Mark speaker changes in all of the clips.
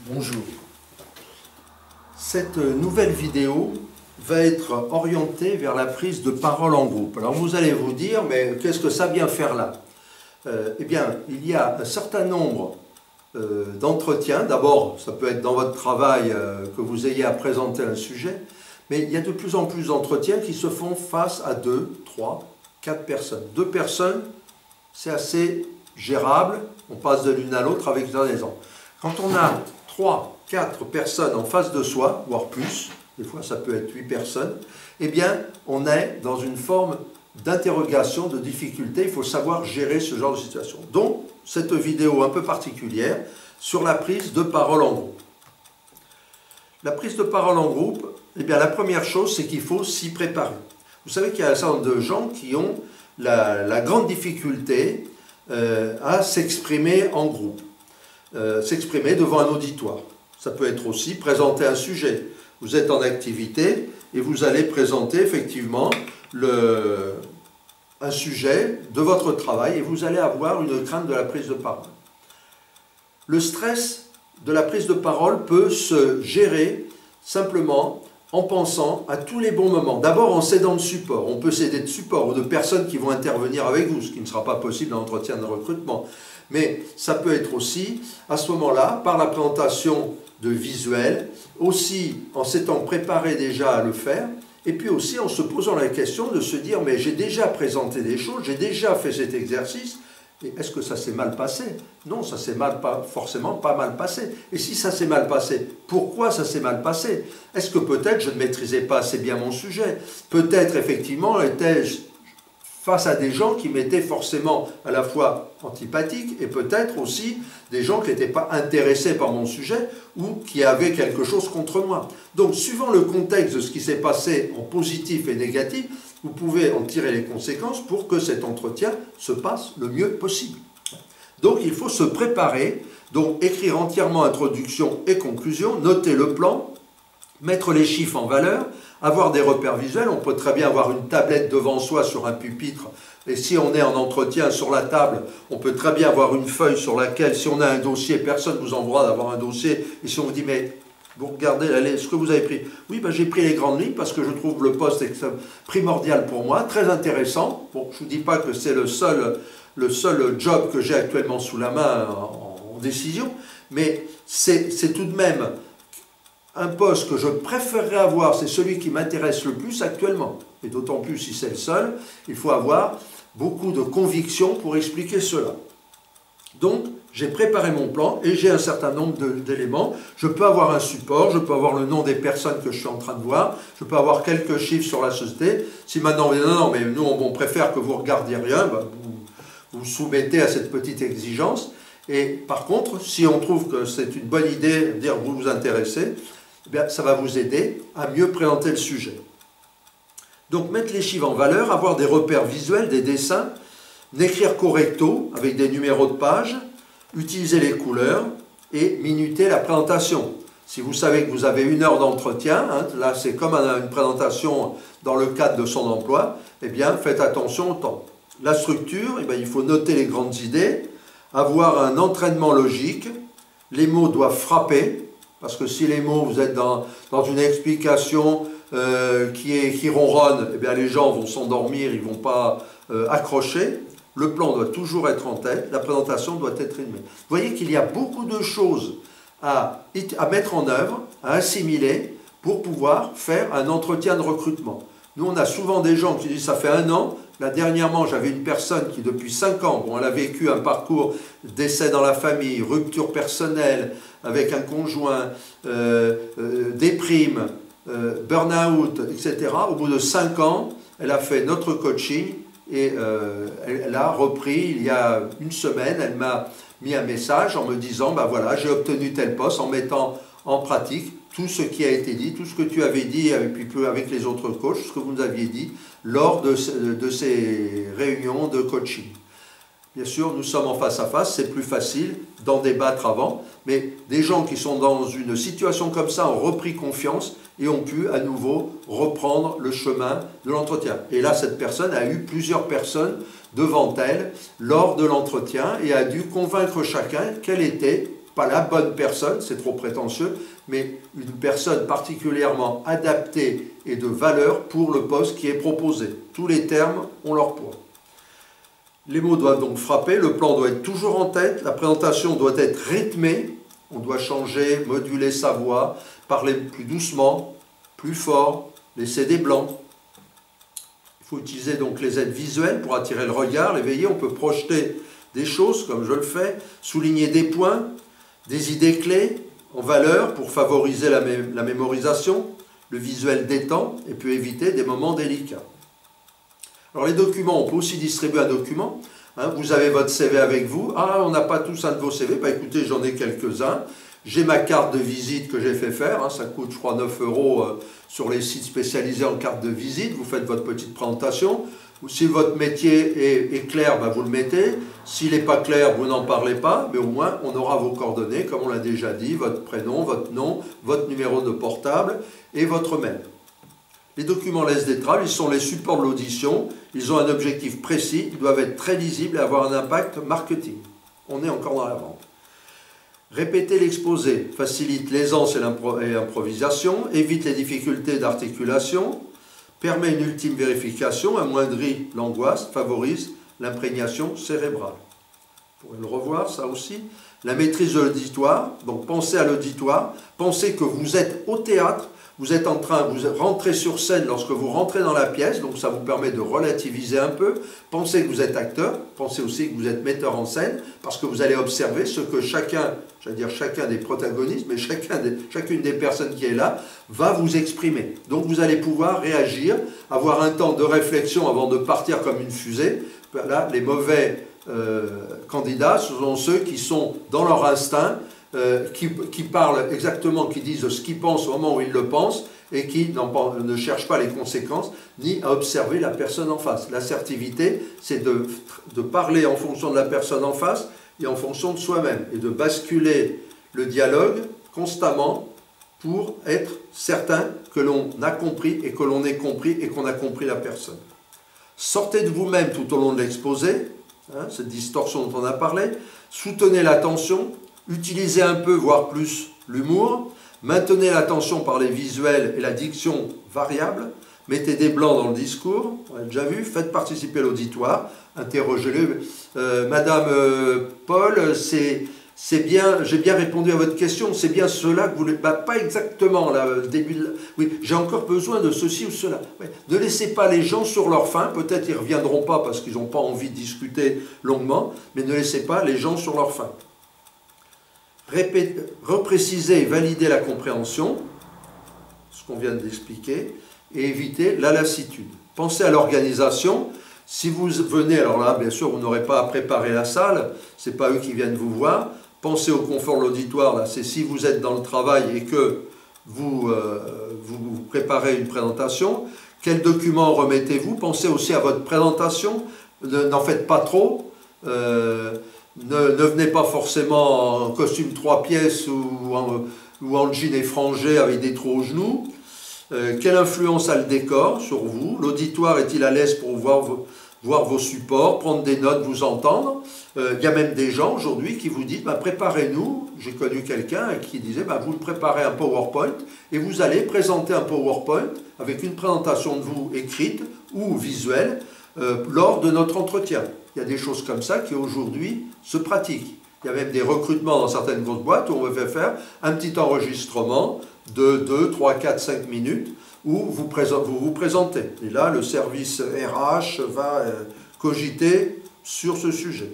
Speaker 1: Bonjour. Cette nouvelle vidéo va être orientée vers la prise de parole en groupe. Alors vous allez vous dire, mais qu'est-ce que ça vient faire là? Eh bien, il y a un certain nombre d'entretiens. D'abord, ça peut être dans votre travail que vous ayez à présenter un sujet, mais il y a de plus en plus d'entretiens qui se font face à 2, 3, 4 personnes. 2 personnes, c'est assez gérable, on passe de l'une à l'autre avec une raison. Quand on a 3, 4 personnes en face de soi, voire plus, des fois ça peut être 8 personnes, eh bien on est dans une forme d'interrogation, de difficulté, il faut savoir gérer ce genre de situation. Donc, cette vidéo un peu particulière sur la prise de parole en groupe. La prise de parole en groupe, eh bien la première chose, c'est qu'il faut s'y préparer. Vous savez qu'il y a un certain nombre de gens qui ont la grande difficulté à s'exprimer en groupe. S'exprimer devant un auditoire. Ça peut être aussi présenter un sujet. Vous êtes en activité et vous allez présenter effectivement un sujet de votre travail et vous allez avoir une crainte de la prise de parole. Le stress de la prise de parole peut se gérer simplement en pensant à tous les bons moments. D'abord en s'aidant de support. On peut s'aider de support ou de personnes qui vont intervenir avec vous, ce qui ne sera pas possible dans l'entretien de recrutement. Mais ça peut être aussi, à ce moment-là, par la présentation de visuels, aussi en s'étant préparé déjà à le faire, et puis aussi en se posant la question de se dire « mais j'ai déjà présenté des choses, j'ai déjà fait cet exercice, et est-ce que ça s'est mal passé ?» Non, ça s'est forcément pas mal passé. Et si ça s'est mal passé, pourquoi ça s'est mal passé? Est-ce que peut-être je ne maîtrisais pas assez bien mon sujet? Peut-être effectivement étais-je face à des gens qui m'étaient forcément à la fois antipathiques et peut-être aussi des gens qui n'étaient pas intéressés par mon sujet ou qui avaient quelque chose contre moi. Donc, suivant le contexte de ce qui s'est passé en positif et négatif, vous pouvez en tirer les conséquences pour que cet entretien se passe le mieux possible. Donc, il faut se préparer, donc écrire entièrement introduction et conclusion, noter le plan, mettre les chiffres en valeur, avoir des repères visuels. On peut très bien avoir une tablette devant soi sur un pupitre. Et si on est en entretien sur la table, on peut très bien avoir une feuille sur laquelle, si on a un dossier, personne ne vous envoie d'avoir un dossier. Et si on vous dit, mais vous regardez ce que vous avez pris. Oui, ben, j'ai pris les grandes lignes parce que je trouve le poste primordial pour moi, très intéressant. Bon, je ne vous dis pas que c'est le seul job que j'ai actuellement sous la main en décision, mais c'est tout de même un poste que je préférerais avoir, c'est celui qui m'intéresse le plus actuellement. Et d'autant plus si c'est le seul, il faut avoir beaucoup de conviction pour expliquer cela. Donc, j'ai préparé mon plan et j'ai un certain nombre d'éléments. Je peux avoir un support, je peux avoir le nom des personnes que je suis en train de voir, je peux avoir quelques chiffres sur la société. Si maintenant, non, mais nous, on préfère que vous ne regardiez rien, ben, vous soumettez à cette petite exigence. Et par contre, si on trouve que c'est une bonne idée de dire vous vous intéressez, eh bien, ça va vous aider à mieux présenter le sujet. Donc, mettre les chiffres en valeur, avoir des repères visuels, des dessins, n'écrire correcto avec des numéros de page, utiliser les couleurs et minuter la présentation. Si vous savez que vous avez 1 heure d'entretien, hein, là c'est comme une présentation dans le cadre de son emploi, eh bien faites attention au temps. La structure, eh bien, il faut noter les grandes idées, avoir un entraînement logique, les mots doivent frapper, parce que si les mots, vous êtes dans une explication qui ronronne, eh bien les gens vont s'endormir, ils ne vont pas accrocher. Le plan doit toujours être en tête, la présentation doit être rythmée. Vous voyez qu'il y a beaucoup de choses à mettre en œuvre, à assimiler, pour pouvoir faire un entretien de recrutement. Nous, on a souvent des gens qui disent « ça fait 1 an ». Là, dernièrement, j'avais une personne qui, depuis 5 ans, bon, elle a vécu un parcours décès dans la famille, rupture personnelle avec un conjoint, déprime, burn-out, etc. Au bout de 5 ans, elle a fait notre coaching et elle a repris il y a 1 semaine. Elle m'a mis un message en me disant ben voilà, j'ai obtenu tel poste en mettant en pratique tout ce qui a été dit, tout ce que tu avais dit et puis avec les autres coachs, ce que vous nous aviez dit lors de ces réunions de coaching. Bien sûr, nous sommes en face à face, c'est plus facile d'en débattre avant, mais des gens qui sont dans une situation comme ça ont repris confiance et ont pu à nouveau reprendre le chemin de l'entretien. Et là, cette personne a eu plusieurs personnes devant elle lors de l'entretien et a dû convaincre chacun quelle était pas la bonne personne, c'est trop prétentieux, mais une personne particulièrement adaptée et de valeur pour le poste qui est proposé. Tous les termes ont leur poids. Les mots doivent donc frapper, le plan doit être toujours en tête, la présentation doit être rythmée, on doit changer, moduler sa voix, parler plus doucement, plus fort, laisser des blancs. Il faut utiliser donc les aides visuelles pour attirer le regard, l'éveiller, on peut projeter des choses comme je le fais, souligner des points, des idées clés en valeur pour favoriser la mémorisation, le visuel détend et peut éviter des moments délicats. Alors les documents, on peut aussi distribuer un document. Vous avez votre CV avec vous. Ah, on n'a pas tous un de vos CV. Bah écoutez, j'en ai quelques-uns. J'ai ma carte de visite que j'ai fait faire. Ça coûte, je crois, 9 € sur les sites spécialisés en carte de visite. Vous faites votre petite présentation. Si votre métier est clair, bah vous le mettez. S'il n'est pas clair, vous n'en parlez pas. Mais au moins, on aura vos coordonnées, comme on l'a déjà dit, votre prénom, votre nom, votre numéro de portable et votre mail. Les documents laissent des traces, ils sont les supports de l'audition, ils ont un objectif précis, ils doivent être très lisibles et avoir un impact marketing. On est encore dans la vente. Répéter l'exposé facilite l'aisance et l'improvisation, évite les difficultés d'articulation, permet une ultime vérification, amoindrit l'angoisse, favorise l'imprégnation cérébrale. Vous pourrez le revoir, ça aussi. La maîtrise de l'auditoire, donc pensez à l'auditoire, pensez que vous êtes au théâtre, vous êtes en train, vous rentrez sur scène lorsque vous rentrez dans la pièce, donc ça vous permet de relativiser un peu. Pensez que vous êtes acteur, pensez aussi que vous êtes metteur en scène, parce que vous allez observer ce que chacun, j'allais dire chacun des protagonistes, mais chacune des personnes qui est là, va vous exprimer. Donc vous allez pouvoir réagir, avoir un temps de réflexion avant de partir comme une fusée. Là, les mauvais candidats, ce sont ceux qui sont dans leur instinct, qui parlent exactement, qui disent ce qu'ils pensent au moment où ils le pensent et qui ne cherchent pas les conséquences ni à observer la personne en face. L'assertivité, c'est de parler en fonction de la personne en face et en fonction de soi-même et de basculer le dialogue constamment pour être certain que l'on a compris et que l'on est compris et qu'on a compris la personne. Sortez de vous-même tout au long de l'exposé, cette distorsion dont on a parlé, soutenez l'attention, utilisez un peu, voire plus, l'humour, maintenez l'attention par les visuels et la diction variable, mettez des blancs dans le discours, on l'a déjà vu, faites participer l'auditoire, interrogez-le. Madame Paul, c'est bien, j'ai bien répondu à votre question, c'est bien cela que vous voulez, pas exactement, là, le début de oui, j'ai encore besoin de ceci ou cela. Ouais. Ne laissez pas les gens sur leur faim, peut-être ils ne reviendront pas parce qu'ils n'ont pas envie de discuter longuement, mais ne laissez pas les gens sur leur faim. Repréciser et valider la compréhension, ce qu'on vient d'expliquer, et éviter la lassitude. Pensez à l'organisation. Si vous venez, alors là, bien sûr, vous n'aurez pas à préparer la salle, ce n'est pas eux qui viennent vous voir. Pensez au confort de l'auditoire, là, c'est si vous êtes dans le travail et que vous préparez une présentation, quel document remettez-vous? Pensez aussi à votre présentation, n'en faites pas trop. Ne venez pas forcément en costume 3 pièces ou en jean effrangé avec des trous aux genoux. Quelle influence a le décor sur vous? L'auditoire est-il à l'aise pour voir vos supports, prendre des notes, vous entendre? Il y a même des gens aujourd'hui qui vous disent préparez-nous. J'ai connu quelqu'un qui disait vous préparez un PowerPoint et vous allez présenter un PowerPoint avec une présentation de vous écrite ou visuelle lors de notre entretien. Il y a des choses comme ça qui aujourd'hui se pratiquent. Il y a même des recrutements dans certaines grosses boîtes où on veut faire un petit enregistrement de 2, 3, 4, 5 minutes où vous vous présentez. Et là, le service RH va cogiter sur ce sujet.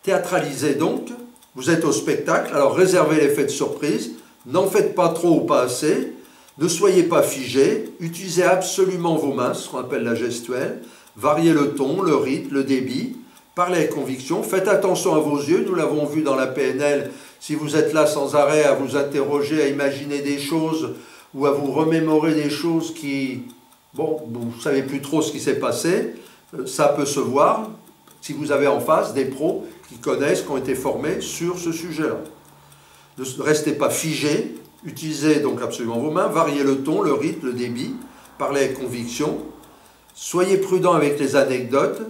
Speaker 1: Théâtralisez donc, vous êtes au spectacle, alors réservez l'effet de surprise, n'en faites pas trop ou pas assez, ne soyez pas figé, utilisez absolument vos mains, ce qu'on appelle la gestuelle, variez le ton, le rythme, le débit, parlez avec conviction, faites attention à vos yeux, nous l'avons vu dans la PNL, si vous êtes là sans arrêt à vous interroger, à imaginer des choses ou à vous remémorer des choses qui, vous ne savez plus trop ce qui s'est passé, ça peut se voir si vous avez en face des pros qui connaissent, qui ont été formés sur ce sujet-là. Ne restez pas figé. Utilisez donc absolument vos mains, variez le ton, le rythme, le débit, parlez avec conviction, soyez prudent avec les anecdotes,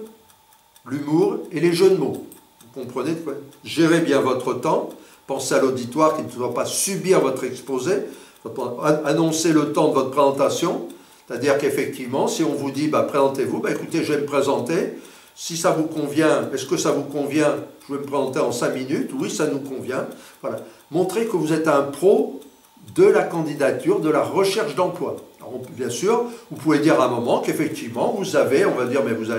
Speaker 1: l'humour et les jeux de mots. comprenez quoi? Gérez bien votre temps, pensez à l'auditoire qui ne doit pas subir votre exposé, annoncez le temps de votre présentation, c'est-à-dire qu'effectivement, si on vous dit présentez-vous, écoutez, je vais me présenter, si ça vous convient, est-ce que ça vous convient? Je vais me présenter en 5 minutes, oui, ça nous convient. Voilà. Montrez que vous êtes un pro de la candidature, de la recherche d'emploi. Bien sûr, vous pouvez dire à un moment qu'effectivement, vous avez, on va dire, mais vous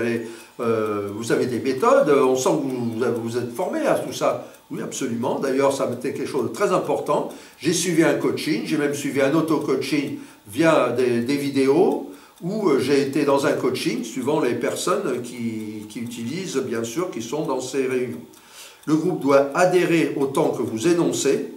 Speaker 1: avez des méthodes, on sent que vous êtes formé à tout ça. Oui, absolument. D'ailleurs, ça m'était quelque chose de très important. J'ai suivi un coaching, j'ai même suivi un auto-coaching via des vidéos où j'ai été dans un coaching, suivant les personnes qui utilisent, bien sûr, qui sont dans ces réunions. Le groupe doit adhérer au temps que vous énoncez,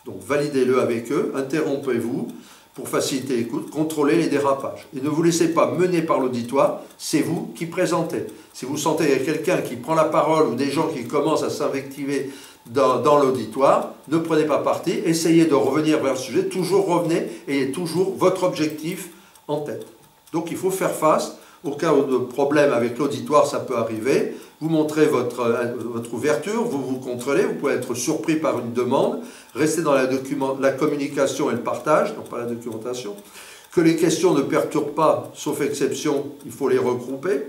Speaker 1: donc validez-le avec eux, interrompez-vous pour faciliter l'écoute, contrôlez les dérapages. Et ne vous laissez pas mener par l'auditoire, c'est vous qui présentez. Si vous sentez qu'il y a quelqu'un qui prend la parole ou des gens qui commencent à s'invectiver dans l'auditoire, ne prenez pas parti, essayez de revenir vers le sujet, toujours revenez, ayez toujours votre objectif en tête. Donc il faut faire face, au cas de problème avec l'auditoire, ça peut arriver, vous montrez votre ouverture, vous vous contrôlez, vous pouvez être surpris par une demande, restez dans la communication et le partage, non pas la documentation, que les questions ne perturbent pas, sauf exception, il faut les regrouper,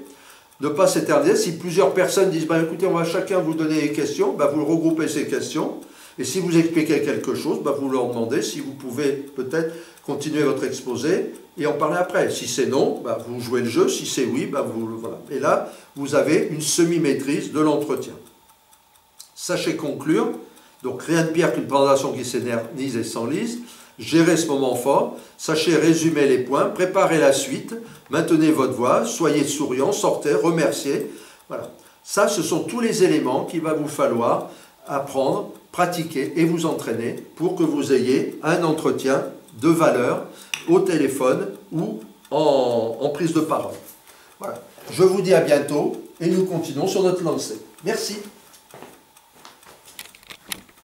Speaker 1: ne pas s'éterniser, si plusieurs personnes disent, écoutez, on va chacun vous donner les questions, vous regroupez ces questions, et si vous expliquez quelque chose, vous leur demandez si vous pouvez peut-être continuer votre exposé et en parler après. Si c'est non, vous jouez le jeu. Si c'est oui, voilà. Et là, vous avez une semi-maîtrise de l'entretien. Sachez conclure. Donc, rien de pire qu'une présentation qui s'éternise et s'enlise. Gérez ce moment fort. Sachez résumer les points. Préparez la suite. Maintenez votre voix. Soyez souriant. Sortez. Remerciez. Voilà. Ça, ce sont tous les éléments qu'il va vous falloir apprendre, pratiquer et vous entraîner pour que vous ayez un entretien de valeur au téléphone ou en prise de parole. Voilà. Je vous dis à bientôt et nous continuons sur notre lancée. Merci.